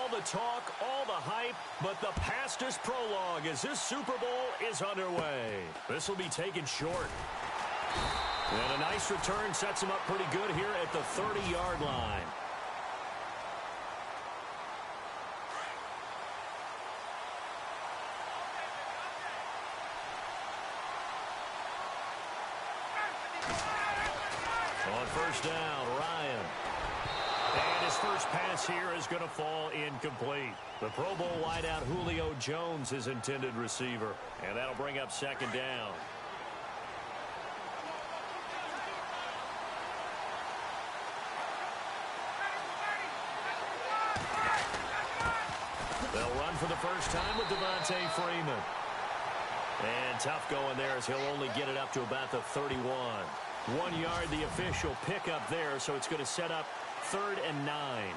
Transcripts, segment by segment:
All the talk, all the hype, but the fastest prologue as this Super Bowl is underway. This will be taken short. And a nice return sets him up pretty good here at the 30-yard line. On first down, Ryan. And his first pass here is going to fall incomplete. The Pro Bowl wideout Julio Jones is intended receiver. And that'll bring up second down. They'll run for the first time with Devontae Freeman. And tough going there as he'll only get it up to about the 31. 1 yard, the official pickup there, so it's going to set up 3rd and 9.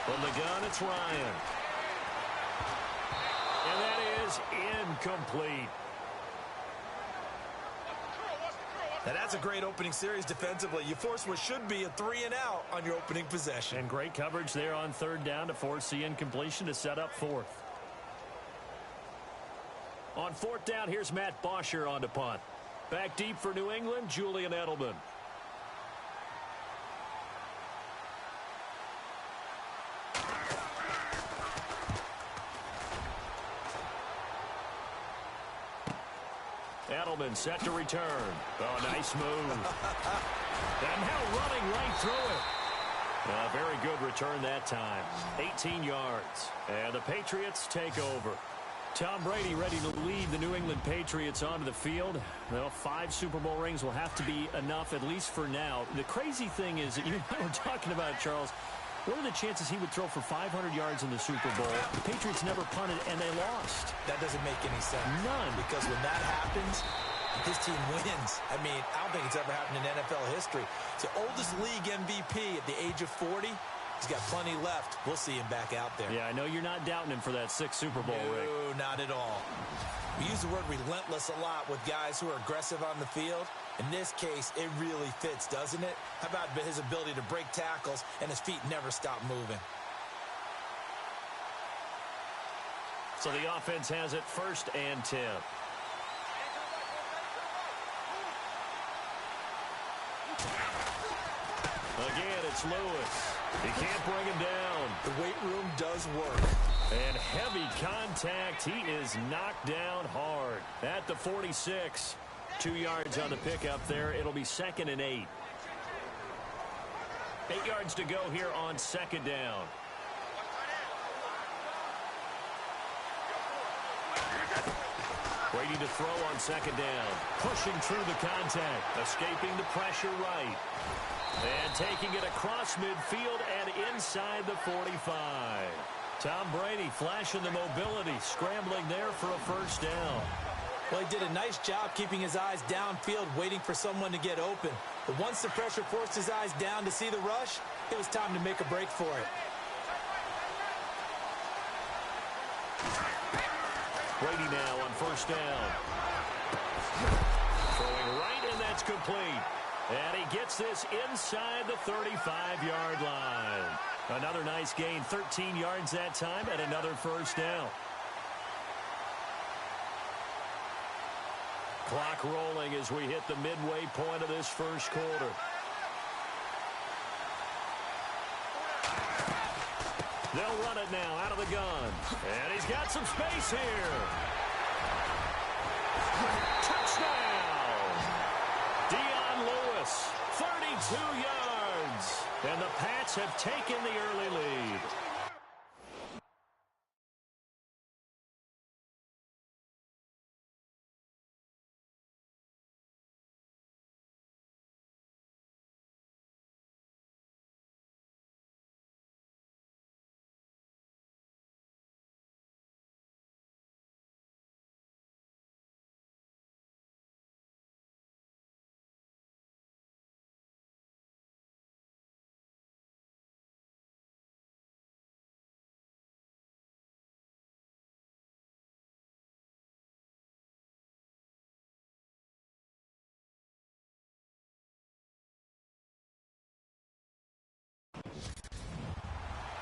From the gun, it's Ryan. And that is incomplete. Now that's a great opening series defensively. You force what should be a 3-and-out on your opening possession. And great coverage there on 3rd down to force the incompletion to set up 4th. On 4th down, here's Matt Bosher on to punt. Back deep for New England, Julian Edelman. Edelman set to return. Oh, nice move. And now running right through it. A very good return that time. 18 yards. And the Patriots take over. Tom Brady ready to lead the New England Patriots onto the field. Well, 5 Super Bowl rings will have to be enough, at least for now. The crazy thing is that you and I were talking about, Charles, what are the chances he would throw for 500 yards in the Super Bowl? The Patriots never punted, and they lost. That doesn't make any sense. None. Because when that happens, his team wins. I mean, I don't think it's ever happened in NFL history. It's the oldest league MVP at the age of 40. He's got plenty left. We'll see him back out there. Yeah, I know you're not doubting him for that 6th Super Bowl ring. No, not at all. We use the word relentless a lot with guys who are aggressive on the field. In this case, it really fits, doesn't it? How about his ability to break tackles and his feet never stop moving? So the offense has it 1st and 10. Again, it's Lewis. He can't bring him down. The weight room does work. And heavy contact. He is knocked down hard at the 46. 2 yards on the pickup there. It'll be 2nd and 8. 8 yards to go here on 2nd down. Waiting to throw on 2nd down. Pushing through the contact. Escaping the pressure right. And taking it across midfield and inside the 45. Tom Brady flashing the mobility. Scrambling there for a 1st down. Well, he did a nice job keeping his eyes downfield, waiting for someone to get open. But once the pressure forced his eyes down to see the rush, it was time to make a break for it. Brady now on 1st down. Throwing right, and that's complete. And he gets this inside the 35-yard line. Another nice gain, 13 yards that time, and another 1st down. Clock rolling as we hit the midway point of this 1st quarter. They'll run it now out of the gun. And he's got some space here. Touchdown! Dion Lewis, 32 yards. And the Pats have taken the early lead.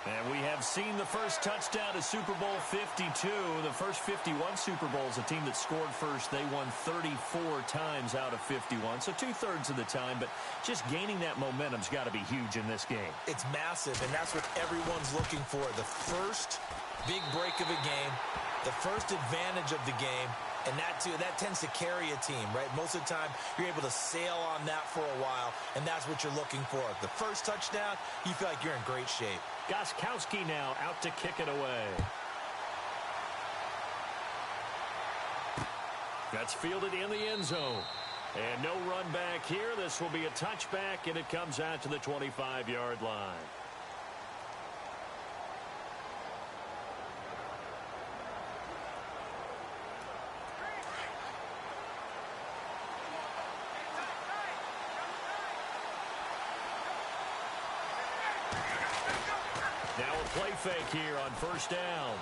And we have seen the first touchdown to Super Bowl 52. The first 51 Super Bowls, a team that scored first, they won 34 times out of 51. So two-thirds of the time, but just gaining that momentum's got to be huge in this game. It's massive, and that's what everyone's looking for. The first big break of a game, the first advantage of the game, and that tends to carry a team, right? Most of the time, you're able to sail on that for a while, and that's what you're looking for. The first touchdown, you feel like you're in great shape. Gostkowski now out to kick it away. That's fielded in the end zone. And no run back here. This will be a touchback, and it comes out to the 25-yard line. Now a play fake here on first down.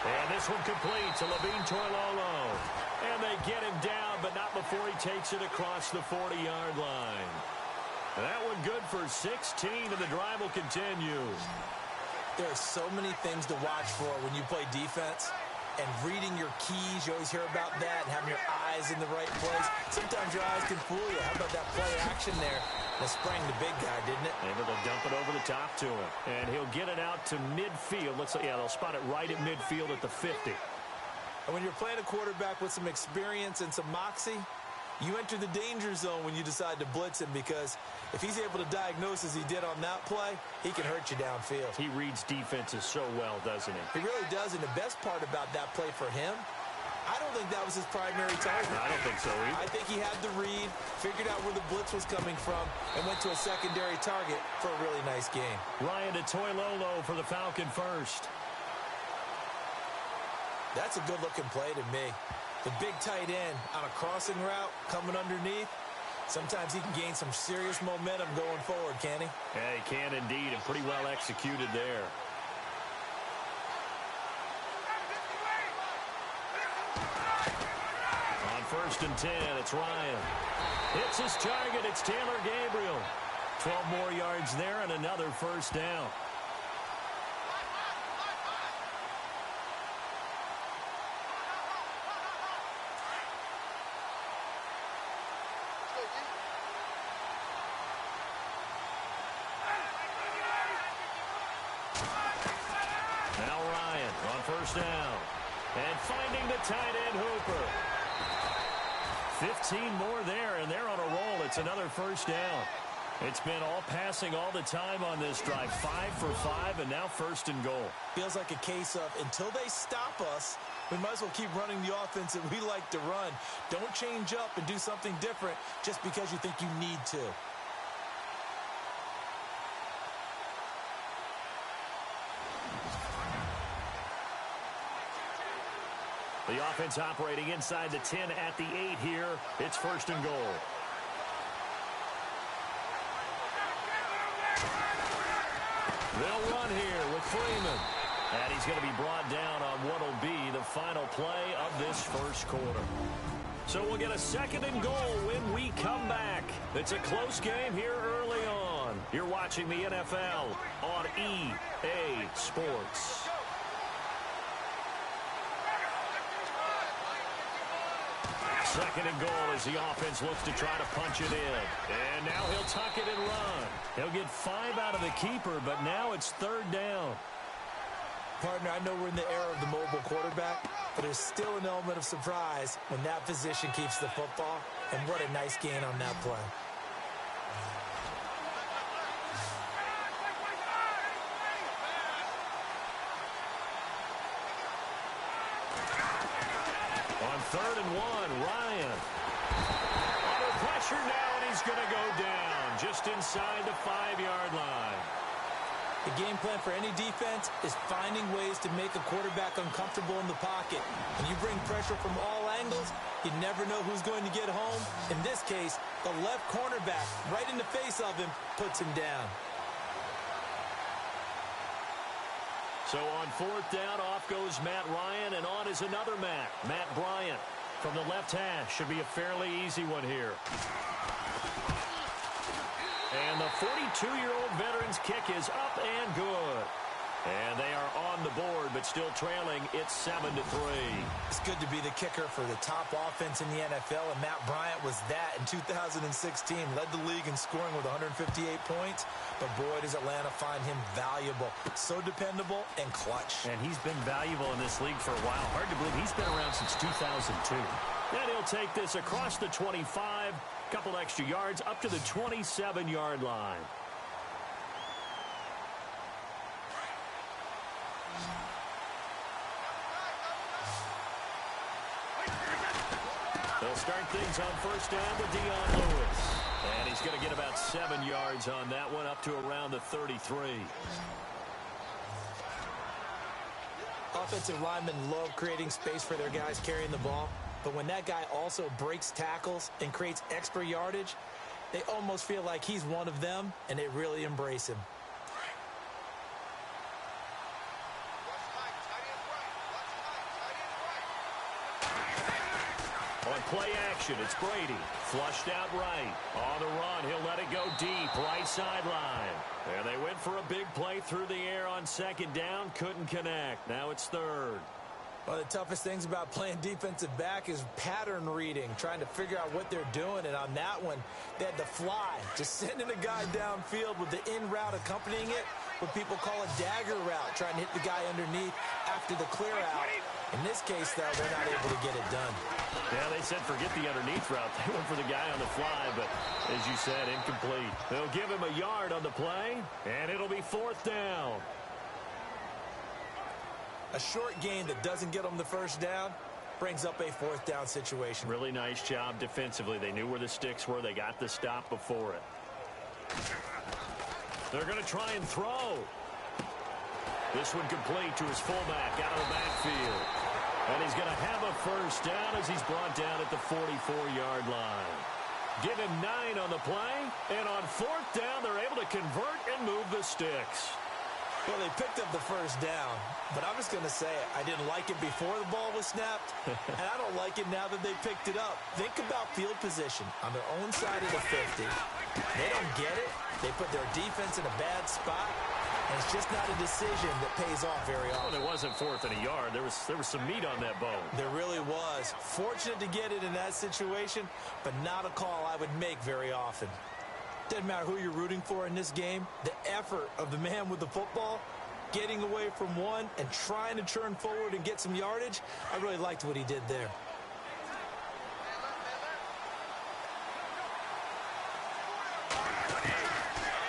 And this one complete to Levine Toilolo. And they get him down, but not before he takes it across the 40-yard line. That one good for 16, and the drive will continue. There are so many things to watch for when you play defense. And reading your keys, you always hear about that, and having your eyes in the right place. Sometimes your eyes can fool you. How about that play action there? That sprang the big guy, didn't it? Able to dump it over the top to him. And he'll get it out to midfield. They'll spot it right at midfield at the 50. And when you're playing a quarterback with some experience and some moxie, you enter the danger zone when you decide to blitz him, because if he's able to diagnose as he did on that play, he can hurt you downfield. He reads defenses so well, doesn't he? He really does, and the best part about that play for him, I don't think that was his primary target. I don't think so either. I think he had the read, figured out where the blitz was coming from, and went to a secondary target for a really nice game. Ryan to Toilolo for the Falcon first. That's a good-looking play to me. The big tight end on a crossing route coming underneath. Sometimes he can gain some serious momentum going forward, can he? Yeah, he can indeed, and pretty well executed there. On first and 10, it's Ryan. Hits his target, it's Taylor Gabriel. 12 more yards there and another first down. Now Ryan on first down. And finding the tight end Hooper. 15 more there, and they're on a roll. It's another first down. It's been all passing all the time on this drive. 5 for 5, and now first and goal. Feels like a case of until they stop us, we might as well keep running the offense that we like to run. Don't change up and do something different just because you think you need to. The offense operating inside the 10 at the 8 here. It's first and goal. They'll run here with Freeman. And he's going to be brought down on what will be the final play of this first quarter. So we'll get a second and goal when we come back. It's a close game here early on. You're watching the NFL on EA Sports. Second and goal as the offense looks to try to punch it in. And now he'll tuck it and run. He'll get 5 out of the keeper, but now it's third down. Partner, I know we're in the era of the mobile quarterback, but there's still an element of surprise when that position keeps the football. And what a nice gain on that play. On third and 1, Ryan. Under pressure now, and he's going to go down just inside the 5-yard line. The game plan for any defense is finding ways to make a quarterback uncomfortable in the pocket. When you bring pressure from all angles, you never know who's going to get home. In this case, the left cornerback, right in the face of him, puts him down. So on fourth down, off goes Matt Ryan, and on is another Matt Bryant. From the left hash, should be a fairly easy one here. And the 42-year-old veteran's kick is up and good. And they are on the board, but still trailing. It's 7-3. It's good to be the kicker for the top offense in the NFL, and Matt Bryant was that in 2016. Led the league in scoring with 158 points, but boy, does Atlanta find him valuable. So dependable and clutch. And he's been valuable in this league for a while. Hard to believe he's been around since 2002. And he'll take this across the 25, couple extra yards, up to the 27-yard line. They'll start things on first down with Dion Lewis. And he's going to get about 7 yards on that one, up to around the 33. Offensive linemen love creating space for their guys carrying the ball. But when that guy also breaks tackles and creates extra yardage, they almost feel like he's one of them, and they really embrace him. On play action, it's Brady. Flushed out right. On the run, he'll let it go deep, right sideline. And they went for a big play through the air on second down. Couldn't connect. Now it's third. One of the toughest things about playing defensive back is pattern reading, trying to figure out what they're doing. And on that one, they had to fly, just sending a guy downfield with the in route accompanying it, what people call a dagger route, trying to hit the guy underneath after the clear out. In this case, though, they're not able to get it done. Yeah, they said forget the underneath route. They went for the guy on the fly, but as you said, incomplete. They'll give him a yard on the play, and it'll be fourth down. A short gain that doesn't get them the first down brings up a fourth down situation. Really nice job defensively. They knew where the sticks were. They got the stop before it. They're going to try and throw. This one complete to his fullback out of the backfield. And he's going to have a first down as he's brought down at the 44-yard line. Give him 9 on the play. And on fourth down, they're able to convert and move the sticks. Well, they picked up the first down, but I'm just going to say it. I didn't like it before the ball was snapped, and I don't like it now that they picked it up. Think about field position on their own side of the 50. They don't get it. They put their defense in a bad spot, and it's just not a decision that pays off very often. Well, it wasn't fourth and a yard. There was some meat on that bone. There really was. Fortunate to get it in that situation, but not a call I would make very often. Doesn't matter who you're rooting for in this game. The effort of the man with the football, getting away from one and trying to turn forward and get some yardage, I really liked what he did there.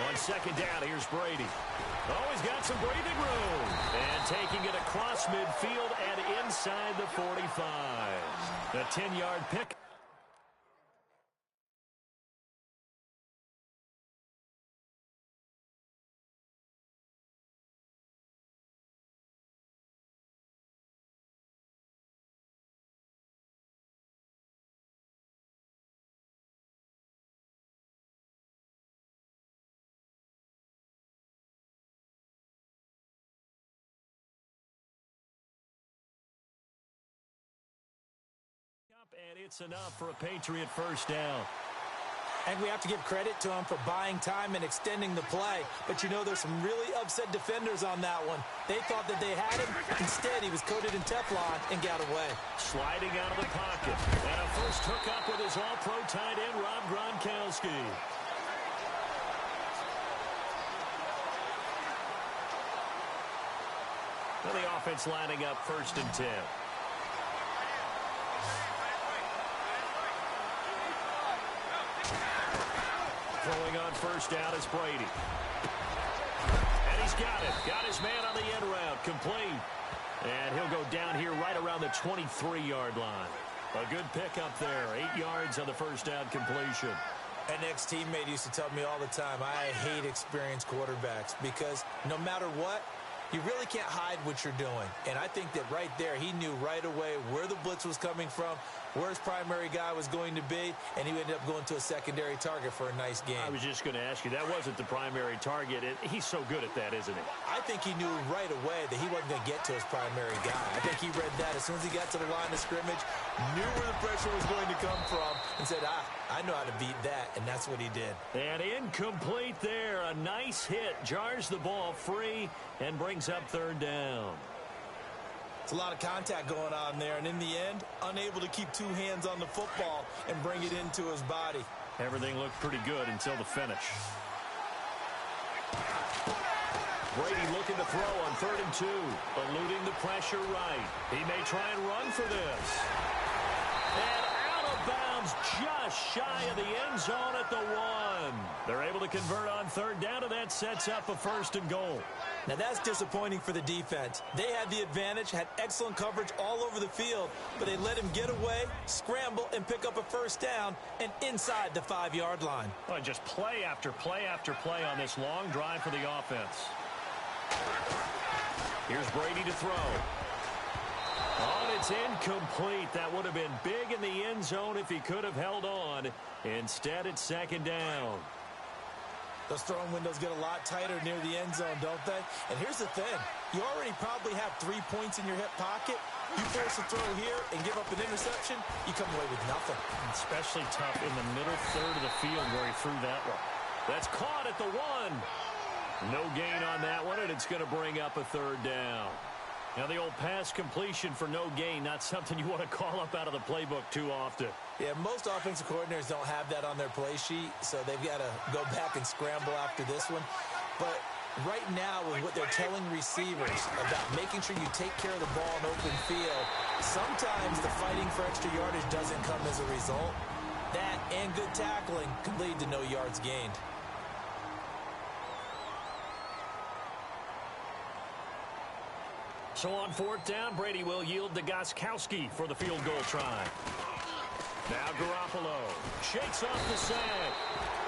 On second down, here's Brady. Oh, he's got some breathing room. And taking it across midfield and inside the 45. The 10-yard pick. And it's enough for a Patriot first down. And we have to give credit to him for buying time and extending the play. But, you know, there's some really upset defenders on that one. They thought that they had him. Instead, he was coated in Teflon and got away. Sliding out of the pocket. And a first hookup with his all-pro tight end, Rob Gronkowski. Well, the offense lining up first and 10. Throwing on first down is Brady. And he's got it. Got his man on the end route. Complete. And he'll go down here right around the 23-yard line. A good pickup there. 8 yards on the first down completion. An ex-teammate used to tell me all the time, I hate experienced quarterbacks because no matter what, you really can't hide what you're doing. And I think that right there, he knew right away where the blitz was coming from, where his primary guy was going to be, and he ended up going to a secondary target for a nice game. I was just going to ask you, that wasn't the primary target. He's so good at that, isn't he? I think he knew right away that he wasn't going to get to his primary guy. I think he read that as soon as he got to the line of scrimmage, knew where the pressure was going to come from, and said, I I know how to beat that, and that's what he did. And incomplete there. A nice hit. Jars the ball free and brings up third down. It's a lot of contact going on there, and in the end, unable to keep two hands on the football and bring it into his body. Everything looked pretty good until the finish. Brady looking to throw on 3rd and 2. Eluding the pressure right. He may try and run for this. And out of bounds just shy of the end zone at the 1. They're able to convert on 3rd down, and that sets up a 1st and goal. Now that's disappointing for the defense. They had the advantage, had excellent coverage all over the field, but they let him get away, scramble, and pick up a 1st down and inside the 5-yard line. Well, just play after play after play on this long drive for the offense. Here's Brady to throw. Oh, and it's incomplete. That would have been big in the end zone if he could have held on. Instead, it's 2nd down. Those throwing windows get a lot tighter near the end zone, don't they? And here's the thing. You already probably have 3 points in your hip pocket. You force a throw here and give up an interception, you come away with nothing. Especially tough in the middle third of the field where he threw that one. That's caught at the 1. No gain on that one, and it's going to bring up a 3rd down. Now, the old pass completion for no gain, not something you want to call up out of the playbook too often. Yeah, most offensive coordinators don't have that on their play sheet, so they've got to go back and scramble after this one. But right now, with what they're telling receivers about making sure you take care of the ball in open field, sometimes the fighting for extra yardage doesn't come as a result. That and good tackling could lead to no yards gained. So on 4th down, Brady will yield to Gostkowski for the field goal try. Now Garoppolo shakes off the sack.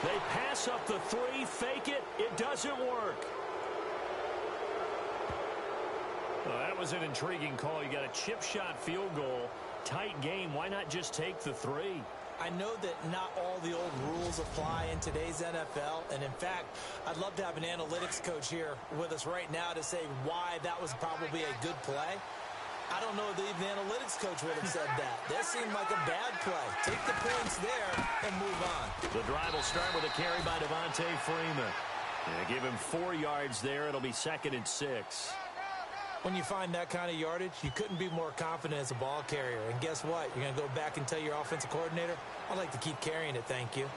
They pass up the 3, fake it. It doesn't work. Well, that was an intriguing call. You got a chip shot field goal. Tight game. Why not just take the 3? I know that not all the old rules apply in today's NFL, and in fact, I'd love to have an analytics coach here with us right now to say why that was probably a good play. I don't know if even the analytics coach would have said that. That seemed like a bad play. Take the points there and move on. The drive will start with a carry by Devontae Freeman. Yeah, give him 4 yards there. It'll be 2nd and 6. When you find that kind of yardage, you couldn't be more confident as a ball carrier. And guess what? You're going to go back and tell your offensive coordinator, I'd like to keep carrying it, thank you.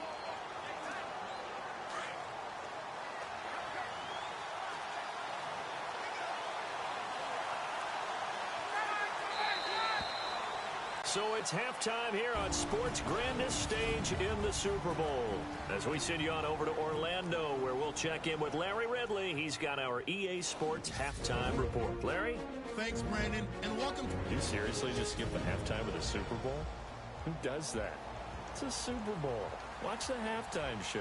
So it's halftime here on sports' grandest stage in the Super Bowl. As we send you on over to Orlando, where we'll check in with Larry Ridley. He's got our EA Sports halftime report. Larry? Thanks, Brandon, and welcome. You seriously just skip the halftime of the Super Bowl? Who does that? It's a Super Bowl. Watch the halftime show.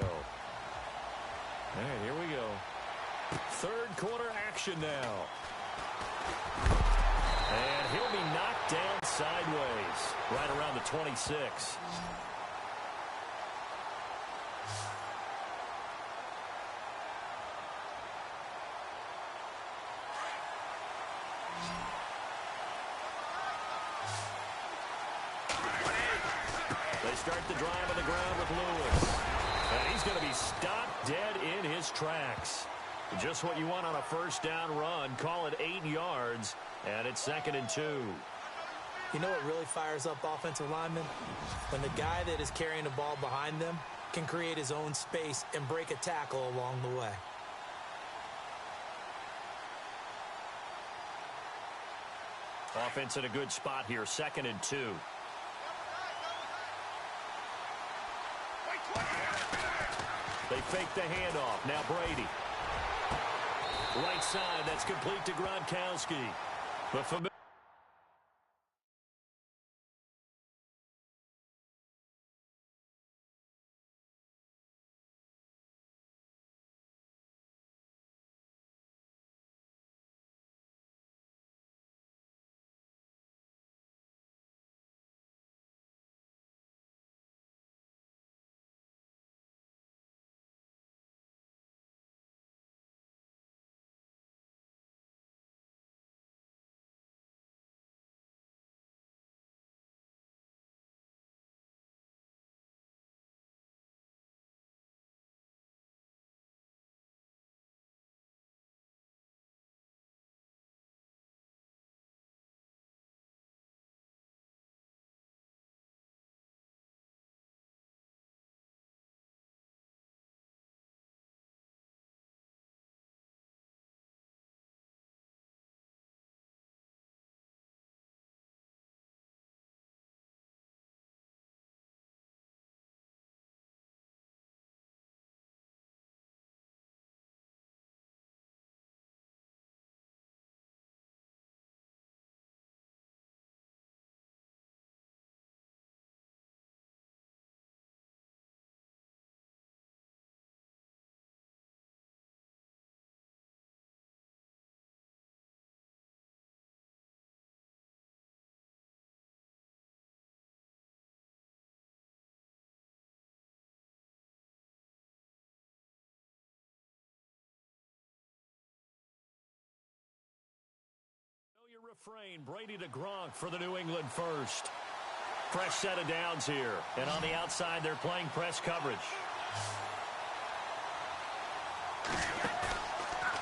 All right, here we go. 3rd quarter action now. And he'll be knocked down sideways, right around the 26. They start the drive on the ground with Lewis. And he's going to be stopped dead in his tracks. Just what you want on a 1st down run. Call it 8 yards, and it's 2nd and 2. You know what really fires up offensive linemen? When the guy that is carrying the ball behind them can create his own space and break a tackle along the way. Offense in a good spot here, 2nd and 2. They fake the handoff. Now Brady. Right side, that's complete to Gronkowski. But refrain, Brady to Gronk for the New England first. Fresh set of downs here. And on the outside, they're playing press coverage.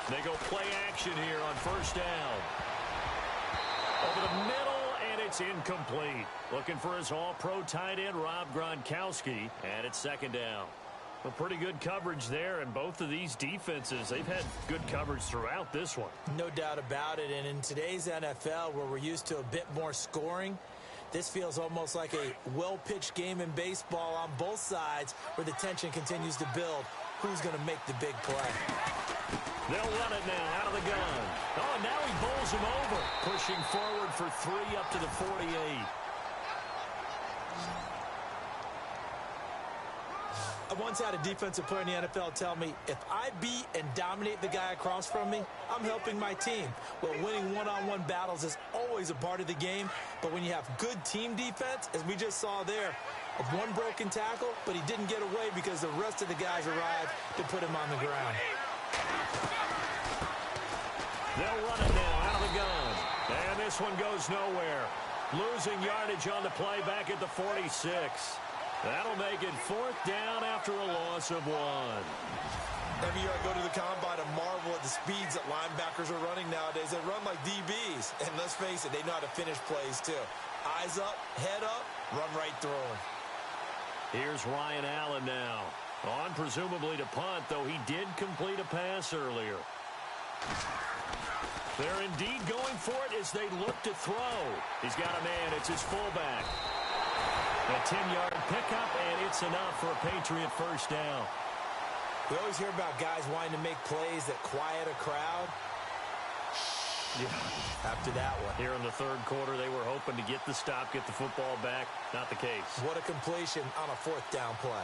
They go play action here on first down. Over the middle, and it's incomplete. Looking for his all-pro tight end, Rob Gronkowski, and it's second down. Well, pretty good coverage there, and both of these defenses, they've had good coverage throughout this one. No doubt about it, and in today's NFL, where we're used to a bit more scoring, this feels almost like a well-pitched game in baseball on both sides where the tension continues to build. Who's going to make the big play? They'll run it now out of the gun. Oh, and now he bowls him over, pushing forward for 3 up to the 48. I once had a defensive player in the NFL tell me, if I beat and dominate the guy across from me, I'm helping my team. Well, winning one-on-one battles is always a part of the game, but when you have good team defense, as we just saw there, of one broken tackle, but he didn't get away because the rest of the guys arrived to put him on the ground. They'll run it now out of the gun. And this one goes nowhere. Losing yardage on the play back at the 46. That'll make it 4th down after a loss of 1. Every year I go to the combine and marvel at the speeds that linebackers are running nowadays. They run like DBs. And let's face it, they know how to finish plays too. Eyes up, head up, run right through them. Here's Ryan Allen now. On presumably to punt, though he did complete a pass earlier. They're indeed going for it as they look to throw. He's got a man. It's his fullback. A 10-yard pickup, and it's enough for a Patriot first down. We always hear about guys wanting to make plays that quiet a crowd. Yeah, after that one. Here in the third quarter, they were hoping to get the stop, get the football back. Not the case. What a completion on a 4th down play.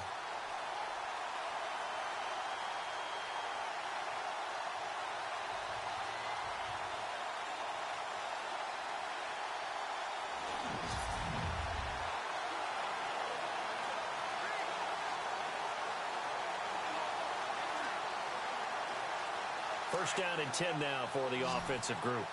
First down and 10 now for the offensive group.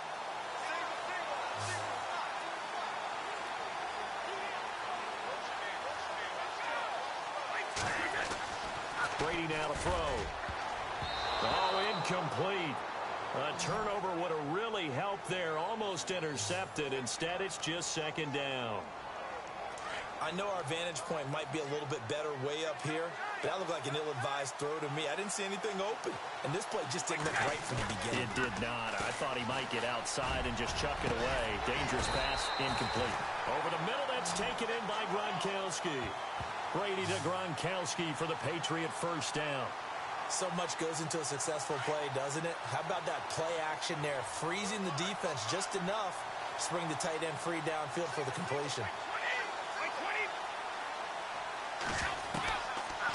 Brady now to throw. Oh, incomplete. A turnover would have really helped there. Almost intercepted. Instead, it's just second down. I know our vantage point might be a little bit better way up here, but that looked like an ill-advised throw to me. I didn't see anything open, and this play just didn't look right from the beginning. It did not. I thought he might get outside and just chuck it away. Dangerous pass, incomplete. Over the middle, that's taken in by Gronkowski. Brady to Gronkowski for the Patriot first down. So much goes into a successful play, doesn't it? How about that play action there, freezing the defense just enough to bring the tight end free downfield for the completion.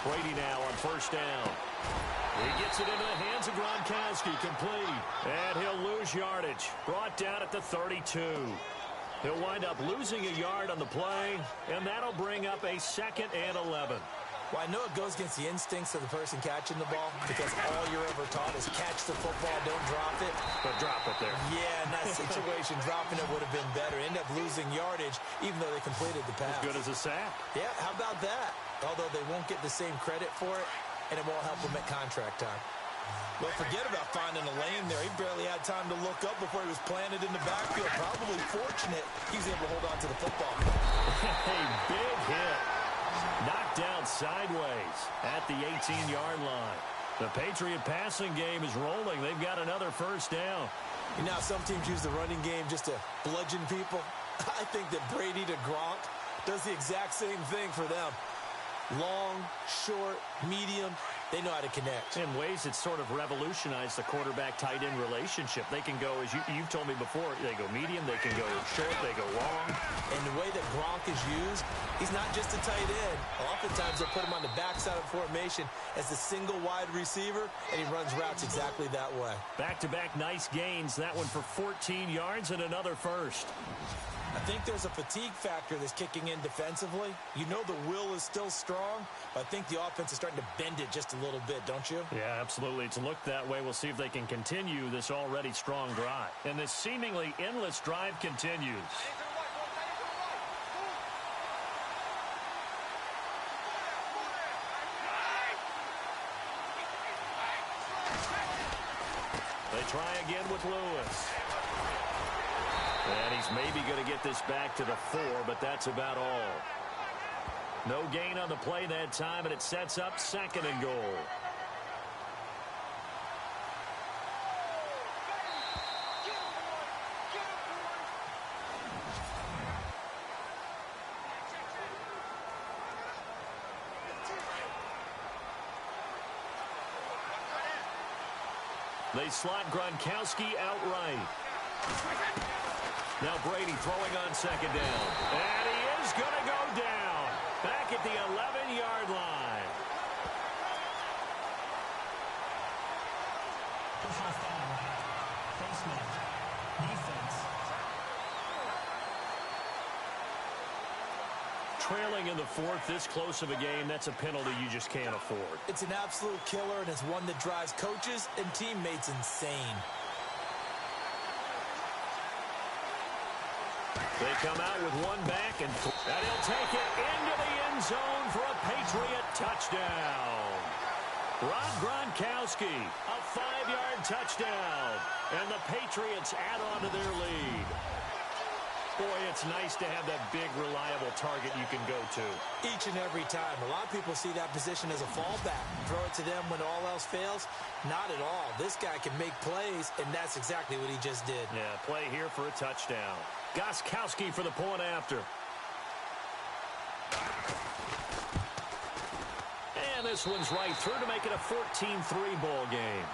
Brady now on first down. He gets it into the hands of Gronkowski, complete. And he'll lose yardage. Brought down at the 32. He'll wind up losing a yard on the play, and that'll bring up a 2nd and 11. Well, I know it goes against the instincts of the person catching the ball because all you're ever taught is catch the football, don't drop it. But drop it there. Yeah, in that situation, dropping it would have been better. End up losing yardage even though they completed the pass. As good as a sack. Yeah, how about that? Although they won't get the same credit for it, and it won't help them at contract time. Well, forget about finding a lane there. He barely had time to look up before he was planted in the backfield. Probably fortunate he was able to hold on to the football. A big hit. Knocked down sideways at the 18-yard line. The Patriot passing game is rolling. They've got another first down. You know, some teams use the running game just to bludgeon people. I think that Brady to Gronk does the exact same thing for them. Long, short, medium, they know how to connect. In ways, it's sort of revolutionized the quarterback-tight end relationship. They can go, as you've told me before, they go medium, they can go short, they go long. And the way that Gronk is used, he's not just a tight end. Oftentimes, they'll put him on the backside of formation as the single wide receiver, and he runs routes exactly that way. Back-to-back nice gains. That one for 14 yards and another first. I think there's a fatigue factor that's kicking in defensively. You know the will is still strong, but I think the offense is starting to bend it just a little bit, don't you? Yeah, absolutely. It's looked that way. We'll see if they can continue this already strong drive. And this seemingly endless drive continues. They try again with Lewis. And he's maybe going to get this back to the 4, but that's about all. No gain on the play that time, and it sets up 2nd and goal. They slot Gronkowski outright. Now Brady throwing on 2nd down. And he is going to go down. Back at the 11-yard line. Personal foul. Face mask. Defense. Trailing in the 4th, this close of a game, that's a penalty you just can't afford. It's an absolute killer, and it's one that drives coaches and teammates insane. They come out with one back, and he'll take it into the end zone for a Patriot touchdown. Rob Gronkowski, a 5-yard touchdown, and the Patriots add on to their lead. Boy, it's nice to have that big, reliable target you can go to. Each and every time. A lot of people see that position as a fallback. Throw it to them when all else fails. Not at all. This guy can make plays, and that's exactly what he just did. Yeah, play here for a touchdown. Gronkowski for the point after. And this one's right through to make it a 14-3 ball game.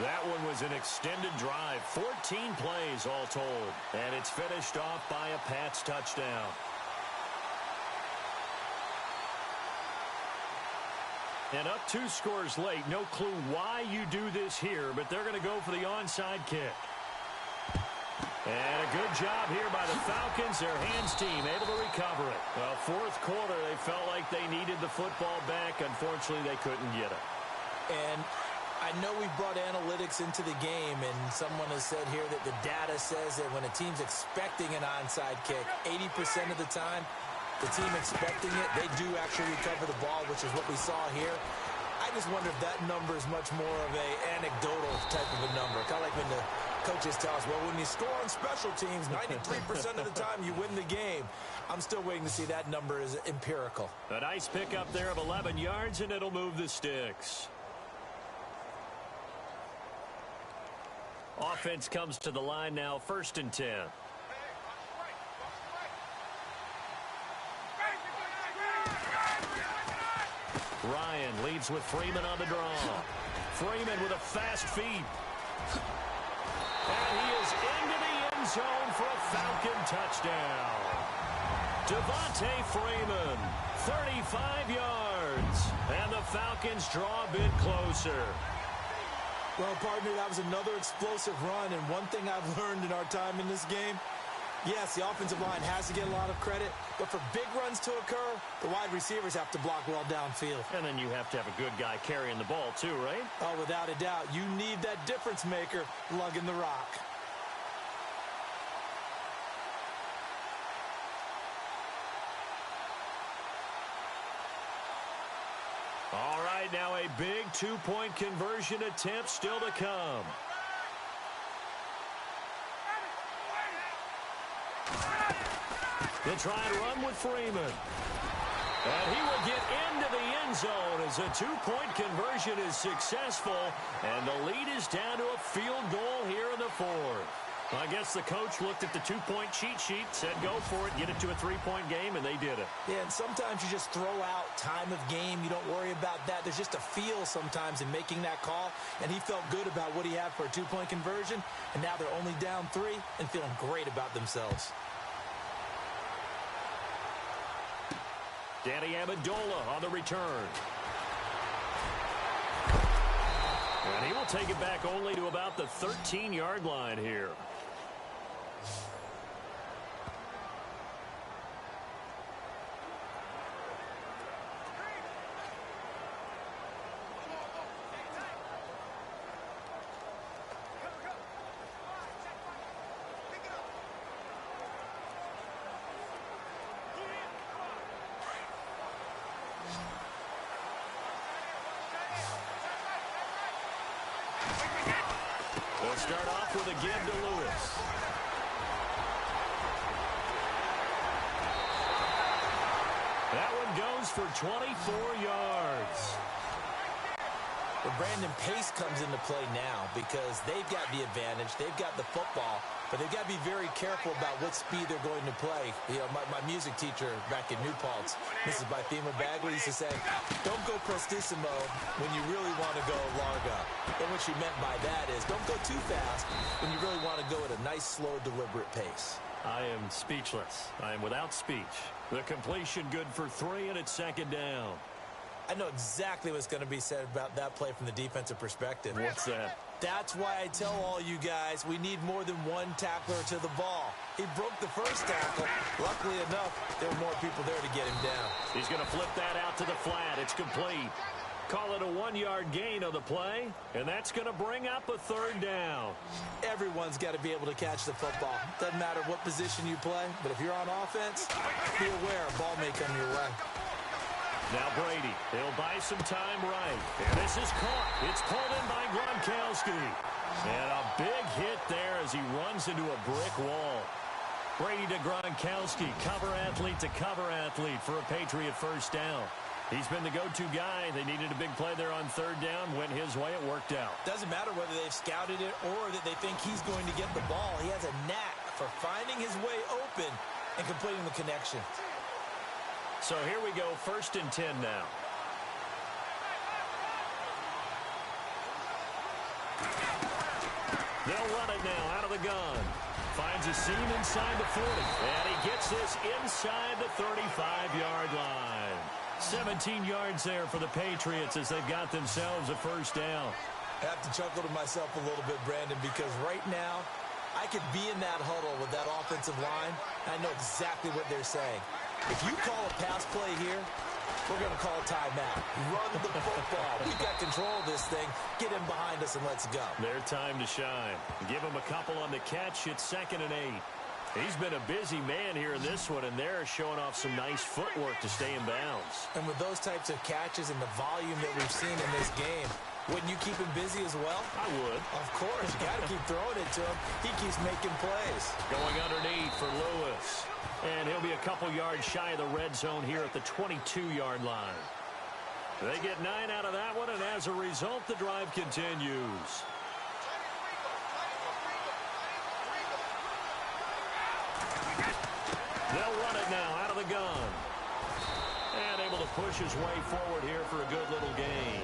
That one was an extended drive, 14 plays all told. And it's finished off by a Pats touchdown. And up 2 scores late. No clue why you do this here, but they're going to go for the onside kick. And a good job here by the Falcons. Their hands team able to recover it. Well, 4th quarter, they felt like they needed the football back. Unfortunately, they couldn't get it. And I know we've brought analytics into the game, and someone has said here that the data says that when a team's expecting an onside kick, 80% of the time, the team expecting it, they do actually recover the ball, which is what we saw here. I just wonder if that number is much more of an anecdotal type of a number. Kind of like when the coaches tell us, well, when you score on special teams, 93% of the time you win the game. I'm still waiting to see that number is empirical. A nice pickup there of 11 yards, and it'll move the sticks. Offense comes to the line now, 1st and 10. Ryan leads with Freeman on the draw. Freeman with a fast feet. And he is into the end zone for a Falcon touchdown. Devontae Freeman, 35 yards. And the Falcons draw a bit closer. Well, partner, that was another explosive run, and one thing I've learned in our time in this game, yes, the offensive line has to get a lot of credit, but for big runs to occur, the wide receivers have to block well downfield. And then you have to have a good guy carrying the ball too, right? Oh, without a doubt. You need that difference maker lugging the rock. All right, now a big 2-point conversion attempt still to come. They'll try and run with Freeman. And he will get into the end zone as a 2-point conversion is successful. And the lead is down to a field goal here in the 4th. I guess the coach looked at the 2-point cheat sheet, said go for it, get it to a 3-point game, and they did it. Yeah, and sometimes you just throw out time of game. You don't worry about that. There's just a feel sometimes in making that call, and he felt good about what he had for a 2-point conversion, and now they're only down 3 and feeling great about themselves. Danny Amendola on the return. And he will take it back only to about the 13-yard line here. We'll start off with a give to Lewis. That one goes for 24 yards. But Brandon, pace comes into play now because they've got the advantage. They've got the football, but they've got to be very careful about what speed they're going to play. You know, my music teacher back in New Paltz, Mrs. Bythema Bagley, used to say, don't go prestissimo when you really want to go largo. And what she meant by that is don't go too fast when you really want to go at a nice, slow, deliberate pace. I am speechless. I am without speech. The completion good for 3, and it's second down. I know exactly what's going to be said about that play from the defensive perspective. What's that? That's why I tell all you guys we need more than one tackler to the ball. He broke the first tackle. Luckily enough, there were more people there to get him down. He's going to flip that out to the flat. It's complete. Call it a 1-yard gain on the play, and that's going to bring up a third down. Everyone's got to be able to catch the football. Doesn't matter what position you play, but if you're on offense, be aware a ball may come your way. Now Brady, he'll buy some time right. And this is caught. It's pulled in by Gronkowski. And a big hit there as he runs into a brick wall. Brady to Gronkowski, cover athlete to cover athlete for a Patriot first down. He's been the go-to guy. They needed a big play there on third down. Went his way. It worked out. Doesn't matter whether they've scouted it or that they think he's going to get the ball. He has a knack for finding his way open and completing the connection. So here we go, 1st and 10 now. They'll run it now out of the gun. Finds a seam inside the 40. And he gets this inside the 35-yard line. 17 yards there for the Patriots as they've got themselves a first down. I have to chuckle to myself a little bit, Brandon, because right now I could be in that huddle with that offensive line. I know exactly what they're saying. If you call a pass play here, we're going to call a timeout. Run the football. We've got control of this thing. Get him behind us and let's go. Their time to shine. Give him a couple on the catch. It's 2nd and 8. He's been a busy man here in this one, and they're showing off some nice footwork to stay in bounds. And with those types of catches and the volume that we've seen in this game, wouldn't you keep him busy as well? I would. Of course. You got to keep throwing it to him. He keeps making plays. Going underneath for Lewis. And he'll be a couple yards shy of the red zone here at the 22-yard line. They get 9 out of that one, and as a result, the drive continues. They'll run it now out of the gun. And able to push his way forward here for a good little gain.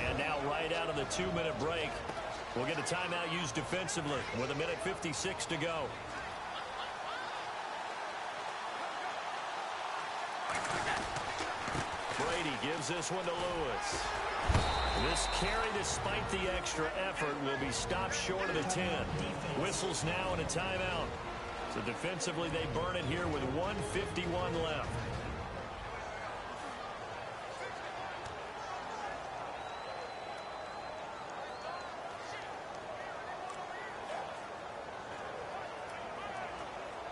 And now right out of the 2-minute break, we'll get a timeout used defensively with 1:56 to go. Brady gives this one to Lewis. This carry, despite the extra effort, will be stopped short of the 10. Whistles now and a timeout. So defensively, they burn it here with 1:51 left.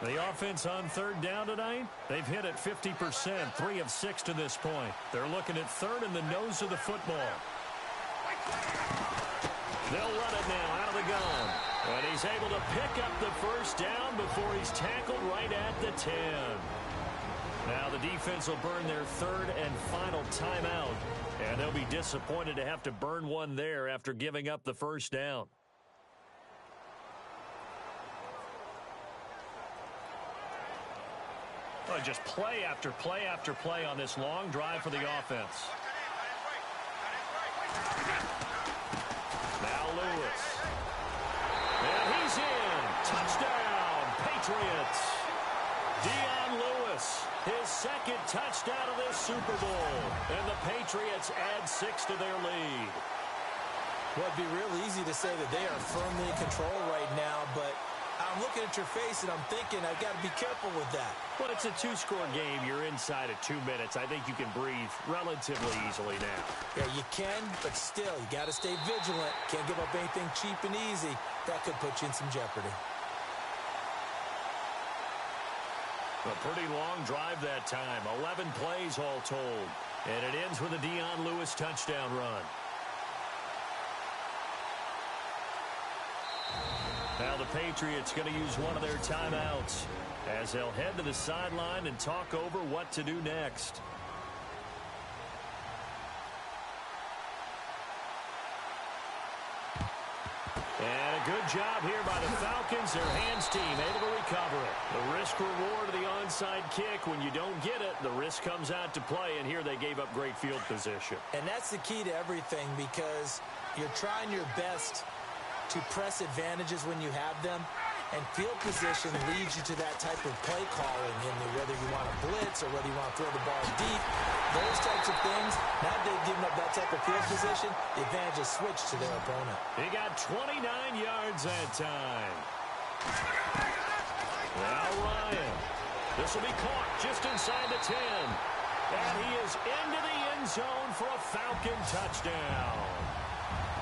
The offense on third down tonight, they've hit it 50%, 3 of 6 to this point. They're looking at third in the nose of the football. They'll run it now out of the gun. And he's able to pick up the first down before he's tackled right at the 10. Now the defense will burn their third and final timeout. And they'll be disappointed to have to burn one there after giving up the first down. Well, just play after play after play on this long drive for the offense. Now Lewis. And he's in. Touchdown, Patriots. Dion Lewis, his 2nd touchdown of this Super Bowl. And the Patriots add 6 to their lead. Well, it'd be real easy to say that they are firmly in control right now, but I'm looking at your face and I'm thinking I've got to be careful with that. Well, it's a two-score game. You're inside of 2 minutes. I think you can breathe relatively easily now. Yeah, you can, but still, you got to stay vigilant. Can't give up anything cheap and easy. That could put you in some jeopardy. A pretty long drive that time. 11 plays all told. And it ends with a Dion Lewis touchdown run. Now the Patriots going to use one of their timeouts as they'll head to the sideline and talk over what to do next. And a good job here by the Falcons. Their hands team able to recover it. The risk reward of the onside kick. When you don't get it, the risk comes out to play, and here they gave up great field position. And that's the key to everything, because you're trying your best to press advantages when you have them, and field position leads you to that type of play calling, in whether you want to blitz or whether you want to throw the ball deep. Those types of things, now that they've given up that type of field position, the advantage is switched to their opponent. He got 29 yards that time. Now Ryan. This will be caught just inside the 10. And he is into the end zone for a Falcon touchdown.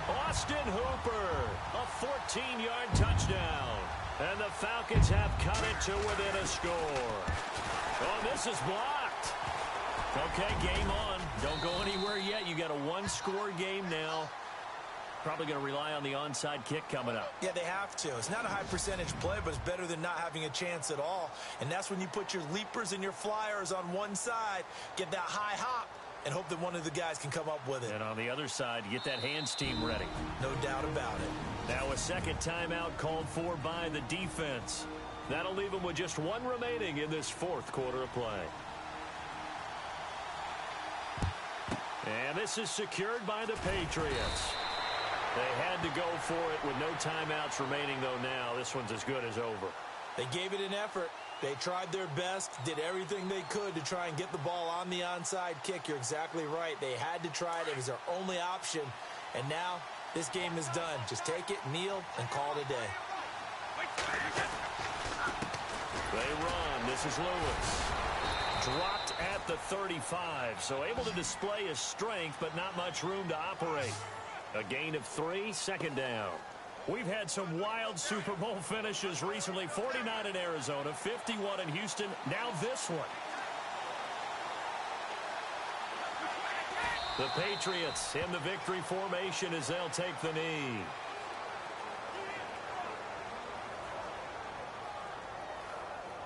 Austin Hooper, a 14-yard touchdown. And the Falcons have cut it to within a score. Oh, this is blocked. Okay, game on. Don't go anywhere yet. You got a one-score game now. Probably going to rely on the onside kick coming up. Yeah, they have to. It's not a high percentage play, but it's better than not having a chance at all. And that's when you put your leapers and your flyers on one side, get that high hop, and hope that one of the guys can come up with it. And on the other side, get that hands team ready. No doubt about it. Now a second timeout called for by the defense. That'll leave them with just one remaining in this fourth quarter of play. And this is secured by the Patriots. They had to go for it with no timeouts remaining, though now. This one's as good as over. They gave it an effort. They tried their best, did everything they could to try and get the ball on the onside kick. You're exactly right. They had to try it. It was their only option. And now this game is done. Just take it, kneel, and call it a day. They run. This is Lewis. Dropped at the 35, so able to display his strength, but not much room to operate. A gain of 3, second down. We've had some wild Super Bowl finishes recently. 49 in Arizona, 51 in Houston, now this one. The Patriots in the victory formation as they'll take the knee.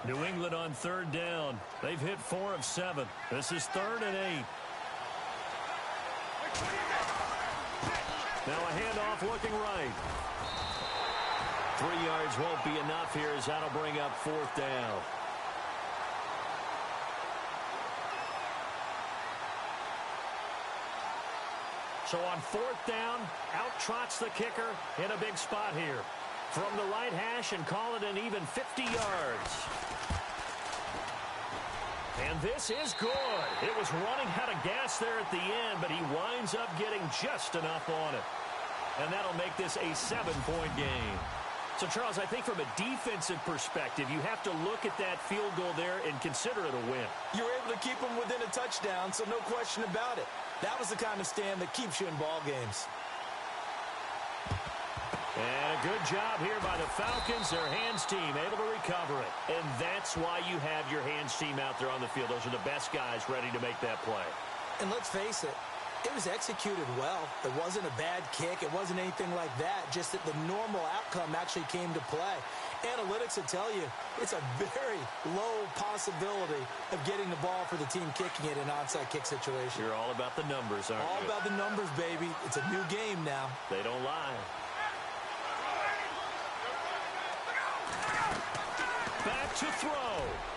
New England on third down. They've hit 4 of 7. This is 3rd and 8. Now a handoff looking right. 3 yards won't be enough here as that'll bring up 4th down. So on 4th down, out trots the kicker in a big spot here. From the right hash and call it an even 50 yards. And this is good. It was running out of gas there at the end, but he winds up getting just enough on it. And that'll make this a 7-point game. So, Charles, I think from a defensive perspective, you have to look at that field goal there and consider it a win. You were able to keep them within a touchdown, so no question about it. That was the kind of stand that keeps you in ball games. And a good job here by the Falcons. Their hands team able to recover it. And that's why you have your hands team out there on the field. Those are the best guys ready to make that play. And let's face it, it was executed well. It wasn't a bad kick. It wasn't anything like that. Just that the normal outcome actually came to play. Analytics will tell you it's a very low possibility of getting the ball for the team kicking it in an onside kick situation. You're all about the numbers, aren't you? All about the numbers, baby. It's a new game now. They don't lie. Back to throw.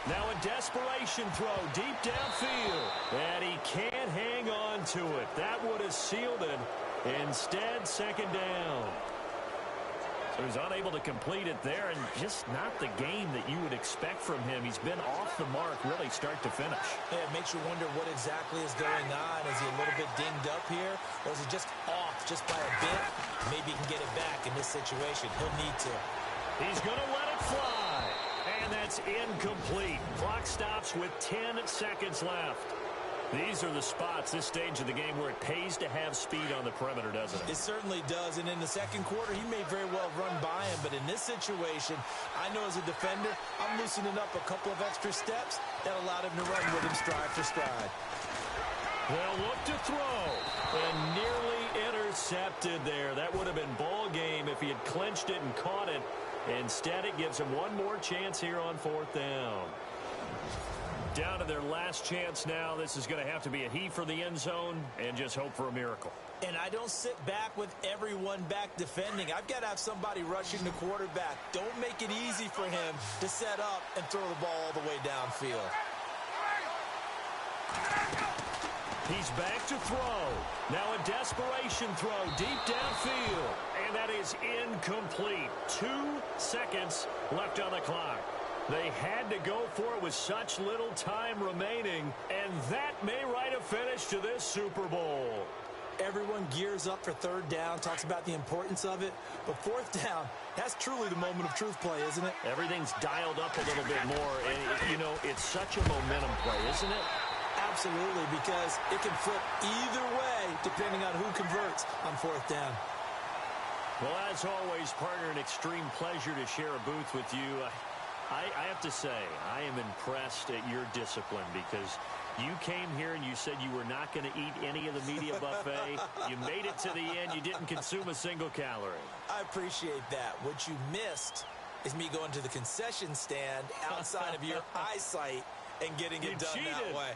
Now a desperation throw deep downfield. And he can't hang on to it. That would have sealed it. Instead, second down. So he's unable to complete it there, and just not the game that you would expect from him. He's been off the mark really start to finish. Yeah, it makes you wonder what exactly is going on. Is he a little bit dinged up here, or is he just off just by a bit? Maybe he can get it back in this situation. He'll need to. He's going to let it fly, and that's incomplete. Clock stops with 10 seconds left. These are the spots, this stage of the game, where it pays to have speed on the perimeter, doesn't it? It certainly does, and in the second quarter, he may very well run by him, but in this situation, I know as a defender, I'm loosening up a couple of extra steps that allowed him to run with him stride for stride. They'll look to throw, and nearly intercepted there. That would have been ball game if he had clinched it and caught it. Instead, it gives him one more chance here on fourth down. Down to their last chance now. This is going to have to be a heave for the end zone and just hope for a miracle. And I don't sit back with everyone back defending. I've got to have somebody rushing the quarterback. Don't make it easy for him to set up and throw the ball all the way downfield. He's back to throw. Now a desperation throw deep downfield. And that is incomplete. 2 seconds left on the clock. They had to go for it with such little time remaining, and that may write a finish to this Super Bowl. Everyone gears up for third down, talks about the importance of it, but fourth down, that's truly the moment of truth play, isn't it? Everything's dialed up a little bit more, and, you know, it's such a momentum play, isn't it? Absolutely, because it can flip either way depending on who converts on fourth down. Well, as always, partner, an extreme pleasure to share a booth with you. I have to say, I am impressed at your discipline because you came here and you said you were not going to eat any of the media buffet. You made it to the end. You didn't consume a single calorie. I appreciate that. What you missed is me going to the concession stand outside of your eyesight and getting it done that way.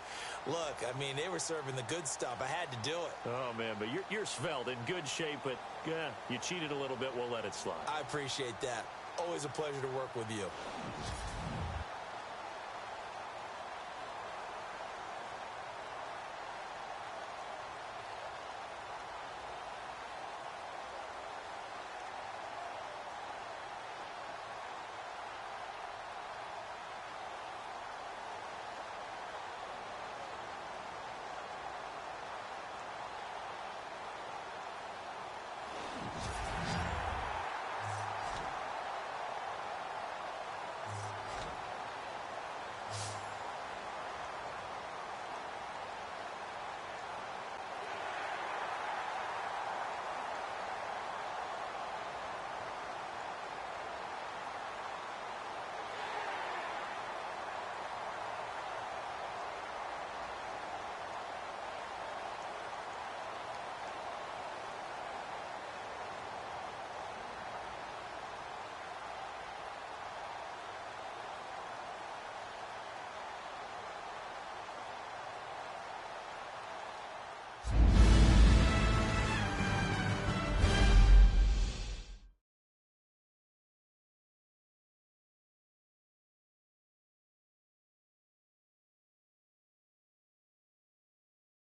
Look, I mean, they were serving the good stuff. I had to do it. Oh, man, but you're svelte, in good shape, but you cheated a little bit. We'll let it slide. I appreciate that. Always a pleasure to work with you.